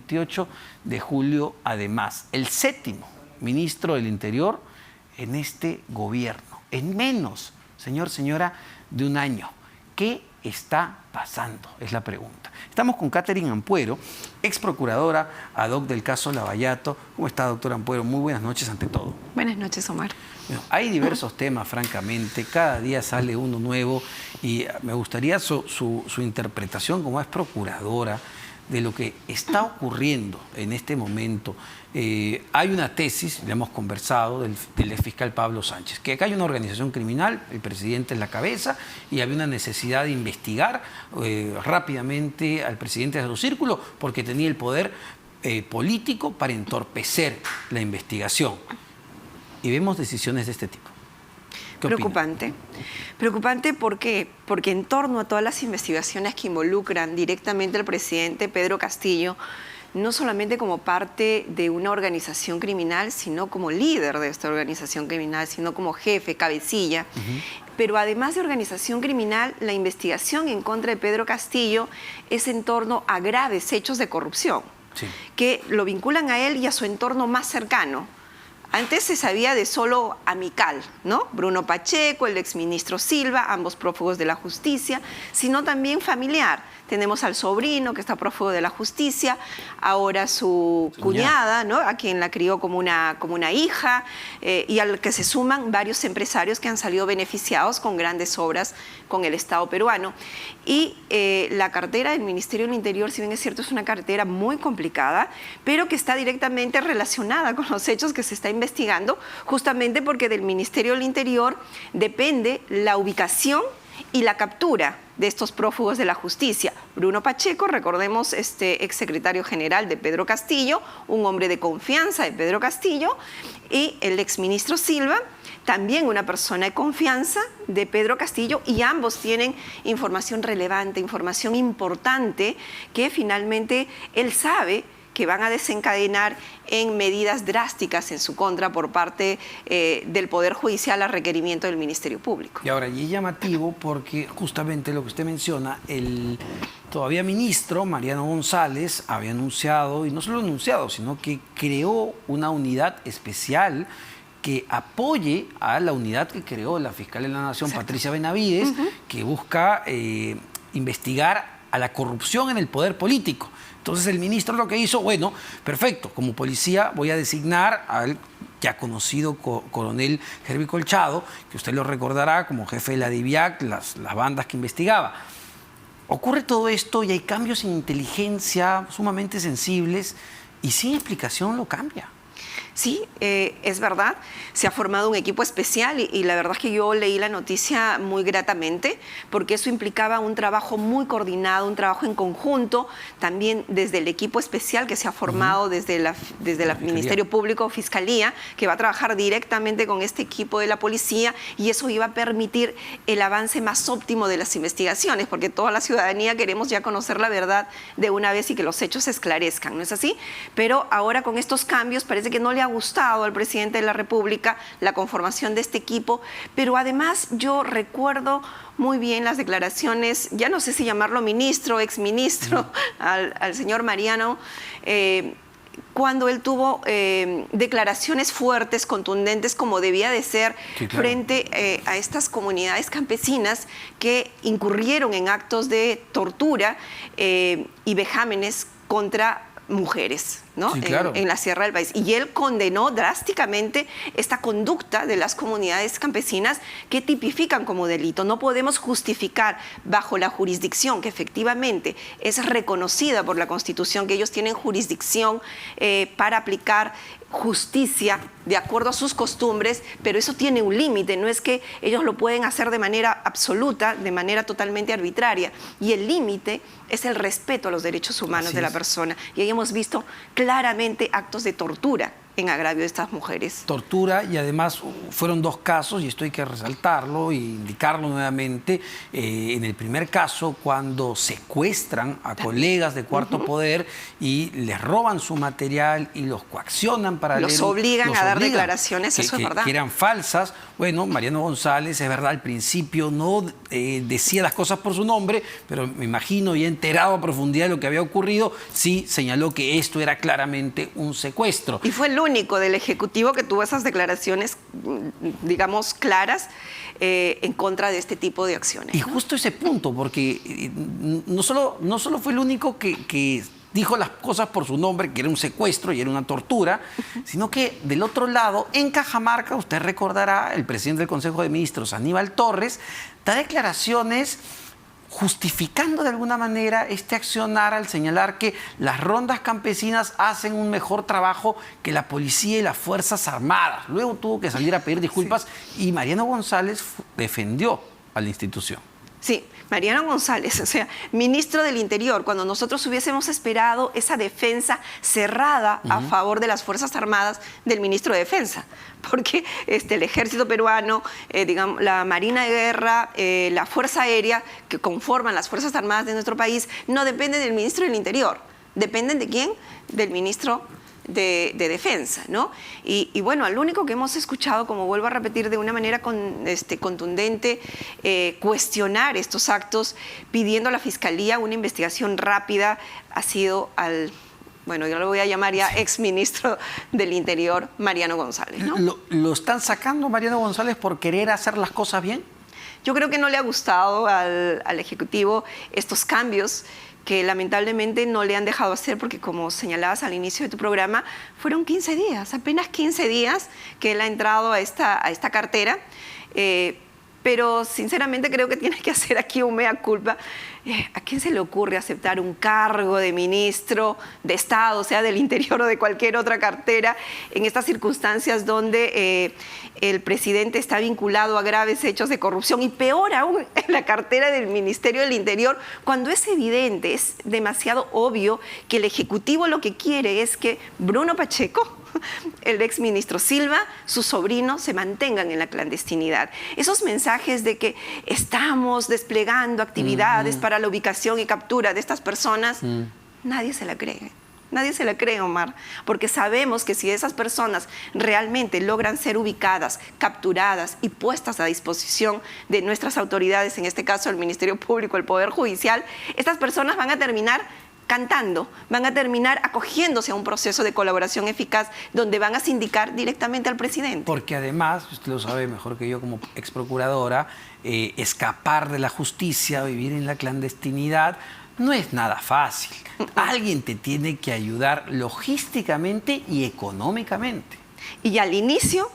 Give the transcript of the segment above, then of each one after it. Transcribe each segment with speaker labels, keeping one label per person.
Speaker 1: 28 de julio, además. El 7º ministro del Interior en este gobierno, en menos, señora, de un año. ¿Qué está pasando? Es la pregunta. Estamos con Catherine Ampuero, ex procuradora ad hoc del caso Lavallato. ¿Cómo está, doctora Ampuero? Muy buenas noches ante todo.
Speaker 2: Buenas noches, Omar.
Speaker 1: Bueno, hay diversos temas, francamente. Cada día sale uno nuevo y me gustaría su interpretación como ex procuradora de lo que está ocurriendo en este momento. Hay una tesis, ya hemos conversado, del exfiscal Pablo Sánchez, que acá hay una organización criminal, el presidente es la cabeza, y había una necesidad de investigar rápidamente al presidente de su círculo porque tenía el poder político para entorpecer la investigación. Y vemos decisiones de este tipo.
Speaker 2: Preocupante. Preocupante, ¿por qué? Porque en torno a todas las investigaciones que involucran directamente al presidente Pedro Castillo, no solamente como parte de una organización criminal, sino como líder de esta organización criminal, sino como jefe, cabecilla. Pero además de organización criminal, la investigación en contra de Pedro Castillo es en torno a graves hechos de corrupción, que lo vinculan a él y a su entorno más cercano. Antes se sabía de solo amical, ¿no? Bruno Pacheco, el exministro Silva, ambos prófugos de la justicia, sino también familiar. Tenemos al sobrino, que está prófugo de la justicia, ahora su cuñada, ¿no? A quien la crió como una hija, y al que se suman varios empresarios que han salido beneficiados con grandes obras con el Estado peruano. Y la cartera del Ministerio del Interior, si bien es cierto, es una cartera muy complicada, pero que está directamente relacionada con los hechos que se está investigando, justamente porque del Ministerio del Interior depende la ubicación y la captura de estos prófugos de la justicia. Bruno Pacheco, recordemos, exsecretario general de Pedro Castillo, un hombre de confianza de Pedro Castillo, y el exministro Silva, también una persona de confianza de Pedro Castillo, y ambos tienen información relevante, información importante, que finalmente él sabe que van a desencadenar en medidas drásticas en su contra por parte del Poder Judicial a requerimiento del Ministerio Público.
Speaker 1: Y ahora, y es llamativo porque justamente lo que usted menciona, el todavía ministro Mariano González había anunciado, y no solo anunciado, sino que creó una unidad especial que apoye a la unidad que creó la fiscal de la Nación, Patricia Benavides, que busca investigar a la corrupción en el poder político. Entonces el ministro lo que hizo, bueno, perfecto, como policía voy a designar al ya conocido coronel Herby Colchado, que usted lo recordará como jefe de la DIVIAC, las bandas que investigaba. Ocurre todo esto y hay cambios en inteligencia sumamente sensibles y sin explicación lo cambia.
Speaker 2: Sí, es verdad, se ha formado un equipo especial y la verdad es que yo leí la noticia muy gratamente porque eso implicaba un trabajo muy coordinado, un trabajo en conjunto, también desde el equipo especial que se ha formado desde el Ministerio Público, Fiscalía, que va a trabajar directamente con este equipo de la policía, y eso iba a permitir el avance más óptimo de las investigaciones, porque toda la ciudadanía queremos ya conocer la verdad de una vez y que los hechos se esclarezcan, ¿no es así? Pero ahora con estos cambios parece que no le ha gustado al presidente de la República la conformación de este equipo, pero además yo recuerdo muy bien las declaraciones, ya no sé si llamarlo ministro, exministro, al señor Mariano, cuando él tuvo declaraciones fuertes, contundentes, como debía de ser, frente a estas comunidades campesinas que incurrieron en actos de tortura y vejámenes contra mujeres, ¿no? En la sierra del país. Y él condenó drásticamente esta conducta de las comunidades campesinas que tipifican como delito. No podemos justificar bajo la jurisdicción que efectivamente es reconocida por la Constitución, que ellos tienen jurisdicción para aplicar justicia de acuerdo a sus costumbres, pero eso tiene un límite, no es que ellos lo pueden hacer de manera absoluta, de manera totalmente arbitraria, y el límite es el respeto a los derechos humanos de la persona, y ahí hemos visto claramente actos de tortura en agravio de estas mujeres.
Speaker 1: Tortura, y además fueron 2 casos, y esto hay que resaltarlo e indicarlo nuevamente. En el primer caso, cuando secuestran a colegas de Cuarto Poder y les roban su material y los coaccionan para
Speaker 2: los obligan a dar declaraciones, eso es verdad.
Speaker 1: Que eran falsas. Bueno, Mariano González, es verdad, al principio no decía las cosas por su nombre, pero me imagino, ya enterado a profundidad de lo que había ocurrido, sí señaló que esto era claramente un secuestro.
Speaker 2: Y fue el único del Ejecutivo que tuvo esas declaraciones, digamos, claras en contra de este tipo de acciones.
Speaker 1: Y justo ese punto, porque no solo fue el único que dijo las cosas por su nombre, que era un secuestro y era una tortura, sino que del otro lado, en Cajamarca, usted recordará, el presidente del Consejo de Ministros, Aníbal Torres, da declaraciones justificando de alguna manera este accionar al señalar que las rondas campesinas hacen un mejor trabajo que la policía y las Fuerzas Armadas. Luego tuvo que salir a pedir disculpas y Mariano González defendió a la institución.
Speaker 2: Sí, Mariano González, o sea, ministro del Interior, cuando nosotros hubiésemos esperado esa defensa cerrada a favor de las Fuerzas Armadas del ministro de Defensa, porque el ejército peruano, digamos, la Marina de Guerra, la Fuerza Aérea, que conforman las Fuerzas Armadas de nuestro país, no dependen del ministro del Interior. ¿Dependen de quién? Del ministro de Defensa, ¿no? Y bueno, al único que hemos escuchado, como vuelvo a repetir, de una manera contundente, cuestionar estos actos, pidiendo a la Fiscalía una investigación rápida, ha sido al, bueno, yo lo voy a llamar ya exministro del Interior, Mariano González, ¿no?
Speaker 1: ¿Lo están sacando Mariano González por querer hacer las cosas bien?
Speaker 2: Yo creo que no le ha gustado al Ejecutivo estos cambios que lamentablemente no le han dejado hacer, porque como señalabas al inicio de tu programa, fueron 15 días, apenas 15 días que él ha entrado a esta cartera, pero sinceramente creo que tiene que hacer aquí un mea culpa. ¿A quién se le ocurre aceptar un cargo de ministro de Estado, sea del Interior o de cualquier otra cartera, en estas circunstancias donde el presidente está vinculado a graves hechos de corrupción y peor aún en la cartera del Ministerio del Interior, cuando es evidente, es demasiado obvio que el Ejecutivo lo que quiere es que Bruno Pacheco, el exministro Silva, sus sobrinos se mantengan en la clandestinidad. Esos mensajes de que estamos desplegando actividades para la ubicación y captura de estas personas, nadie se la cree. Nadie se la cree, Omar, porque sabemos que si esas personas realmente logran ser ubicadas, capturadas y puestas a disposición de nuestras autoridades, en este caso el Ministerio Público, el Poder Judicial, estas personas van a terminar cantando, van a terminar acogiéndose a un proceso de colaboración eficaz donde van a sindicar directamente al presidente.
Speaker 1: Porque además, usted lo sabe mejor que yo como ex procuradora, escapar de la justicia, vivir en la clandestinidad, no es nada fácil. Alguien te tiene que ayudar logísticamente y económicamente.
Speaker 2: Y al inicio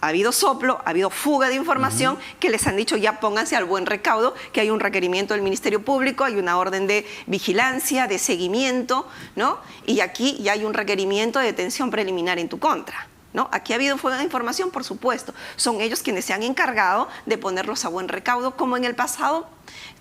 Speaker 2: ha habido soplo, ha habido fuga de información que les han dicho ya pónganse al buen recaudo, que hay un requerimiento del Ministerio Público, hay una orden de vigilancia, de seguimiento, ¿no? Y aquí ya hay un requerimiento de detención preliminar en tu contra, ¿no? Aquí ha habido fuga de información, por supuesto. Son ellos quienes se han encargado de ponerlos a buen recaudo, como en el pasado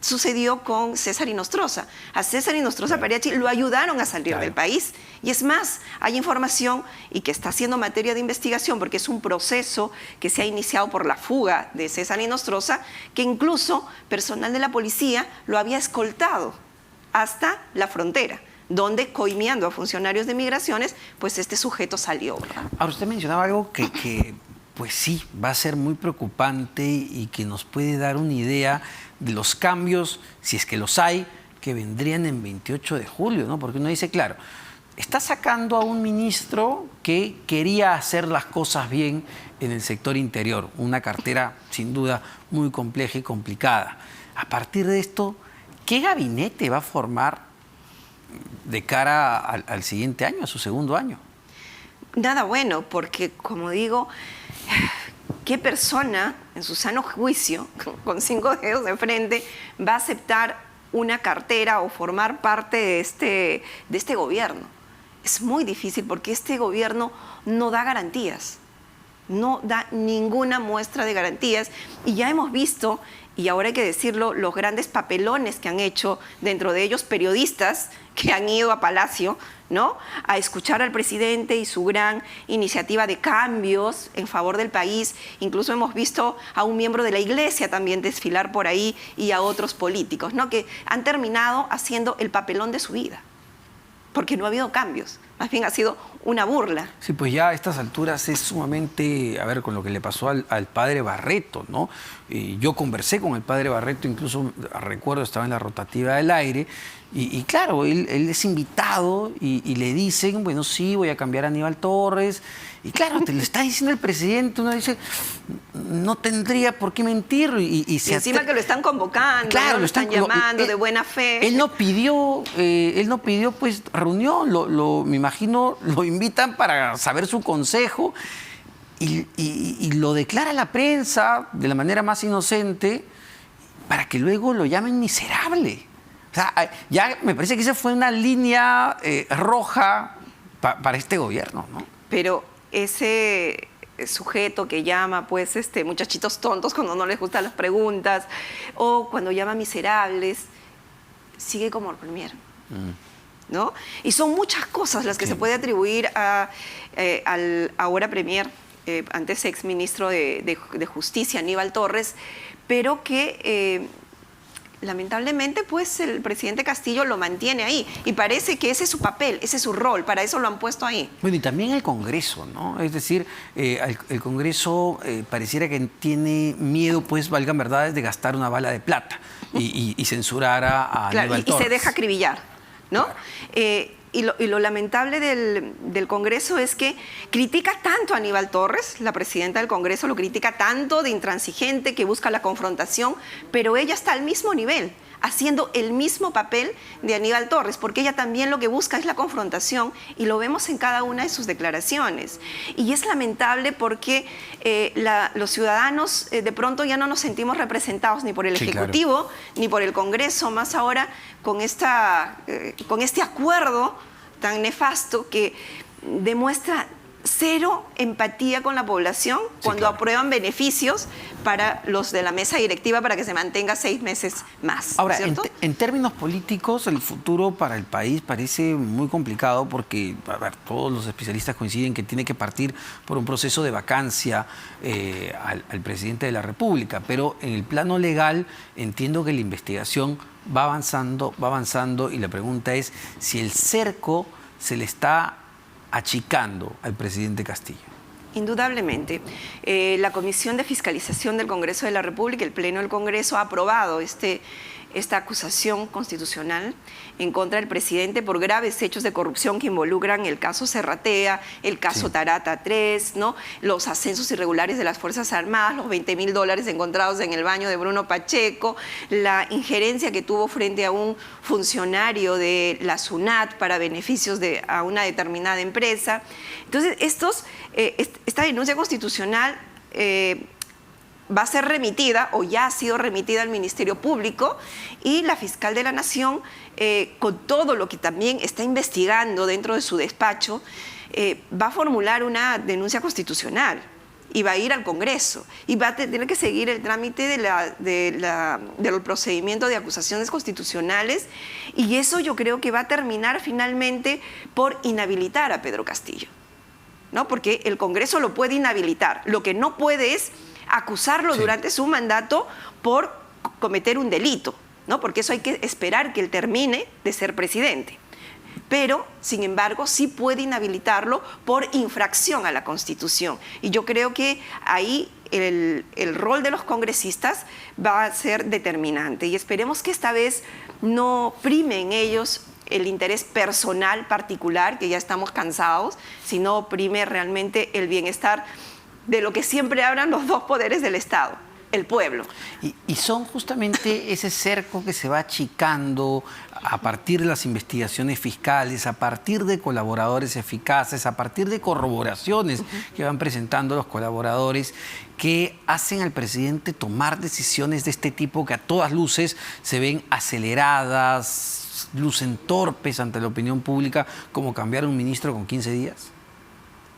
Speaker 2: sucedió con César Inostroza. A César Inostroza Pariachi lo ayudaron a salir del país. Y es más, hay información y que está siendo materia de investigación porque es un proceso que se ha iniciado por la fuga de César Inostroza, que incluso personal de la policía lo había escoltado hasta la frontera, donde coimeando a funcionarios de migraciones, pues este sujeto salió, ¿verdad?
Speaker 1: Ahora, usted mencionaba algo que pues sí, va a ser muy preocupante y que nos puede dar una idea de los cambios, si es que los hay, que vendrían en 28 de julio, ¿no? Porque uno dice, claro, está sacando a un ministro que quería hacer las cosas bien en el sector interior, una cartera sin duda muy compleja y complicada. A partir de esto, ¿qué gabinete va a formar de cara al siguiente año, a su segundo año?
Speaker 2: Nada bueno, porque como digo, ¿qué persona en su sano juicio, con 5 dedos de frente, va a aceptar una cartera o formar parte de este gobierno? Es muy difícil porque este gobierno no da garantías, no da ninguna muestra de garantías y ya hemos visto y ahora hay que decirlo, los grandes papelones que han hecho, dentro de ellos periodistas que han ido a Palacio, ¿no?, a escuchar al presidente y su gran iniciativa de cambios en favor del país. Incluso hemos visto a un miembro de la Iglesia también desfilar por ahí y a otros políticos, ¿no?, que han terminado haciendo el papelón de su vida, porque no ha habido cambios, más bien ha sido una burla.
Speaker 1: Sí, pues ya a estas alturas es sumamente, a ver, con lo que le pasó al padre Barreto, ¿no? Yo conversé con el padre Barreto, incluso recuerdo, estaba en la rotativa del aire, y claro, él es invitado y le dicen, bueno, sí, voy a cambiar a Aníbal Torres, y claro, te lo está diciendo el presidente, uno dice, no tendría por qué mentir. Y
Speaker 2: encima que lo están convocando,
Speaker 1: claro,
Speaker 2: ¿no?, lo están llamando de buena fe.
Speaker 1: Él no pidió pues reunión, me imagino, lo invitan para saber su consejo y lo declara a la prensa de la manera más inocente para que luego lo llamen miserable. O sea, ya me parece que esa fue una línea roja para este gobierno, ¿no?
Speaker 2: Pero ese sujeto que llama, pues, muchachitos tontos cuando no les gustan las preguntas, o cuando llama miserables, sigue como el premier, ¿no? Y son muchas cosas las que se puede atribuir al ahora premier, antes exministro de Justicia, Aníbal Torres, pero que lamentablemente, pues, el presidente Castillo lo mantiene ahí y parece que ese es su papel, ese es su rol, para eso lo han puesto ahí.
Speaker 1: Bueno, y también el Congreso, ¿no? Es decir, el Congreso pareciera que tiene miedo, pues, valgan verdades, de gastar una bala de plata y censurar a Aníbal Torres.
Speaker 2: Y se deja acribillar, ¿no? Claro. Y lo lamentable del Congreso es que critica tanto a Aníbal Torres, la presidenta del Congreso lo critica tanto de intransigente, que busca la confrontación, pero ella está al mismo nivel, haciendo el mismo papel de Aníbal Torres, porque ella también lo que busca es la confrontación y lo vemos en cada una de sus declaraciones. Y es lamentable porque los ciudadanos de pronto ya no nos sentimos representados ni por el Ejecutivo, claro, ni por el Congreso, más ahora con este acuerdo tan nefasto que demuestra cero empatía con la población cuando aprueban beneficios para los de la mesa directiva para que se mantenga 6 meses más.
Speaker 1: Ahora,
Speaker 2: en
Speaker 1: términos políticos, el futuro para el país parece muy complicado porque, a ver, todos los especialistas coinciden que tiene que partir por un proceso de vacancia al presidente de la República, pero en el plano legal entiendo que la investigación va avanzando y la pregunta es si el cerco se le está achicando al presidente Castillo.
Speaker 2: Indudablemente. La Comisión de Fiscalización del Congreso de la República, el Pleno del Congreso, ha aprobado esta acusación constitucional en contra del presidente por graves hechos de corrupción que involucran el caso Serratea, el caso Tarata 3, ¿no?, los ascensos irregulares de las Fuerzas Armadas, los $20.000 encontrados en el baño de Bruno Pacheco, la injerencia que tuvo frente a un funcionario de la SUNAT para beneficios a una determinada empresa. Entonces, esta denuncia constitucional va a ser remitida o ya ha sido remitida al Ministerio Público y la fiscal de la Nación, con todo lo que también está investigando dentro de su despacho, va a formular una denuncia constitucional y va a ir al Congreso y va a tener que seguir el trámite del procedimiento de acusaciones constitucionales, y eso yo creo que va a terminar finalmente por inhabilitar a Pedro Castillo, ¿no? Porque el Congreso lo puede inhabilitar, lo que no puede es acusarlo durante su mandato por cometer un delito, ¿no? Porque eso hay que esperar que él termine de ser presidente. Pero, sin embargo, sí puede inhabilitarlo por infracción a la Constitución. Y yo creo que ahí el rol de los congresistas va a ser determinante. Y esperemos que esta vez no prime en ellos el interés personal particular, que ya estamos cansados, sino prime realmente el bienestar de lo que siempre hablan los dos poderes del Estado, el pueblo.
Speaker 1: Y son justamente ese cerco que se va achicando a partir de las investigaciones fiscales, a partir de colaboradores eficaces, a partir de corroboraciones que van presentando los colaboradores, que hacen al presidente tomar decisiones de este tipo que a todas luces se ven aceleradas, lucen torpes ante la opinión pública, como cambiar un ministro con 15 días.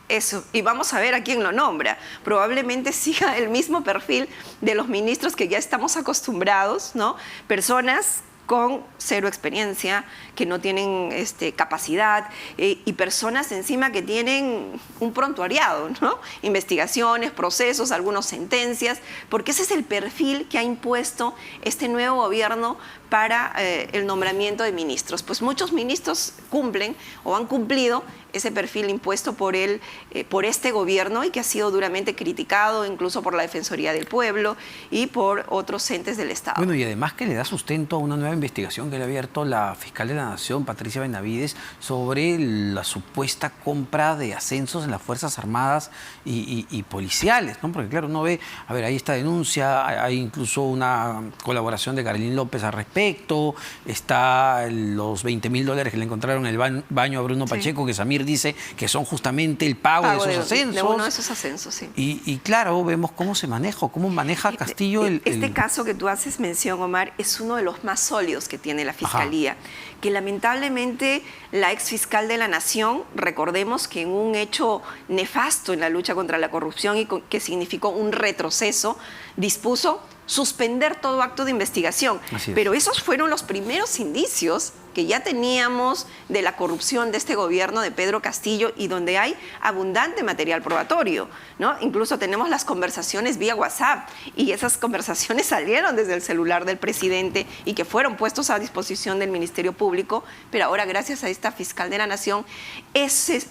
Speaker 2: Eso, y vamos a ver a quién lo nombra. Probablemente siga el mismo perfil de los ministros que ya estamos acostumbrados, ¿no? Personas con cero experiencia, que no tienen capacidad, y personas encima que tienen un prontuariado, ¿no? Investigaciones, procesos, algunas sentencias, porque ese es el perfil que ha impuesto este nuevo gobierno para el nombramiento de ministros. Pues muchos ministros cumplen o han cumplido ese perfil impuesto por este gobierno y que ha sido duramente criticado incluso por la Defensoría del Pueblo y por otros entes del Estado.
Speaker 1: Bueno, y además que le da sustento a una nueva investigación que le ha abierto la fiscal de la Nación, Patricia Benavides, sobre la supuesta compra de ascensos en las Fuerzas Armadas y policiales, ¿no? Porque claro, uno ve, a ver, ahí está denuncia, hay incluso una colaboración de Carolín López al respecto, está los $20.000 que le encontraron en el baño a Bruno Pacheco, que Samir dice que son justamente el pago de esos ascensos.
Speaker 2: De uno de esos ascensos, sí.
Speaker 1: Y claro, vemos cómo se maneja, cómo maneja Castillo
Speaker 2: Este caso que tú haces mención, Omar, es uno de los más sólidos que tiene la Fiscalía, que lamentablemente la exfiscal de la Nación, recordemos que en un hecho nefasto en la lucha contra la corrupción y que significó un retroceso, dispuso suspender todo acto de investigación. Pero esos fueron los primeros indicios que ya teníamos de la corrupción de este gobierno de Pedro Castillo y donde hay abundante material probatorio, ¿no? Incluso tenemos las conversaciones vía WhatsApp y esas conversaciones salieron desde el celular del presidente y que fueron puestos a disposición del Ministerio Público, pero ahora gracias a esta fiscal de la Nación, esa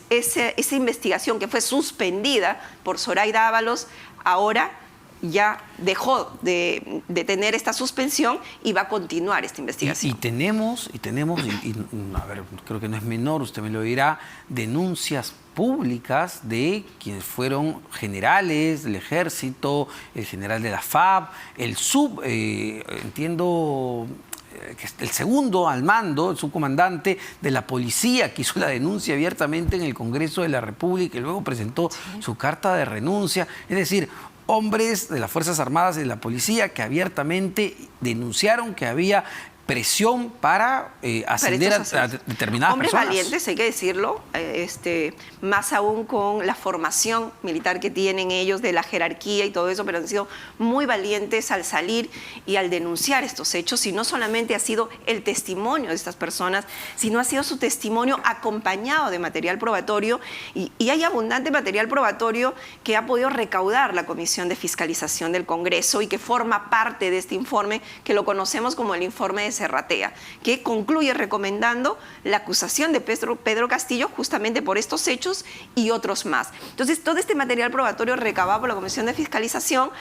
Speaker 2: investigación que fue suspendida por Zoraida Ábalos, ahora ya dejó de tener esta suspensión y va a continuar esta investigación.
Speaker 1: Y tenemos, a ver, creo que no es menor, usted me lo dirá, denuncias públicas de quienes fueron generales del Ejército, el general de la FAB, el entiendo el segundo al mando, el subcomandante de la policía, que hizo la denuncia abiertamente en el Congreso de la República y luego presentó su carta de renuncia. Es decir, hombres de las Fuerzas Armadas y de la policía que abiertamente denunciaron que había presión para ascender a determinadas
Speaker 2: hombres
Speaker 1: personas.
Speaker 2: Valientes, hay que decirlo, más aún con la formación militar que tienen ellos, de la jerarquía y todo eso, pero han sido muy valientes al salir y al denunciar estos hechos, y no solamente ha sido el testimonio de estas personas, sino ha sido su testimonio acompañado de material probatorio, y hay abundante material probatorio que ha podido recaudar la Comisión de Fiscalización del Congreso y que forma parte de este informe que lo conocemos como el informe de Serratea, que concluye recomendando la acusación de Pedro Castillo justamente por estos hechos y otros más. Entonces, todo este material probatorio recabado por la Comisión de Fiscalización,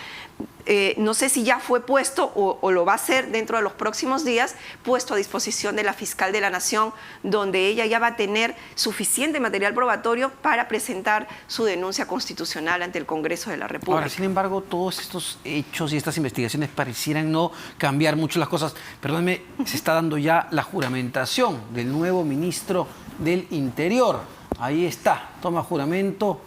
Speaker 2: no sé si ya fue puesto o lo va a ser dentro de los próximos días, puesto a disposición de la fiscal de la Nación, donde ella ya va a tener suficiente material probatorio para presentar su denuncia constitucional ante el Congreso de la República.
Speaker 1: Ahora, sin embargo, todos estos hechos y estas investigaciones parecieran no cambiar mucho las cosas. Perdónenme, se está dando ya la juramentación del nuevo ministro del Interior. Ahí está, toma juramento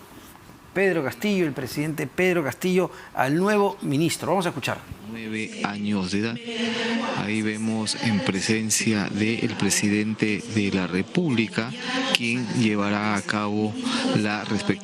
Speaker 1: Pedro Castillo, el presidente Pedro Castillo, al nuevo ministro. Vamos a escuchar.
Speaker 3: 9 años de edad. Ahí vemos en presencia del presidente de la República, quien llevará a cabo la respectiva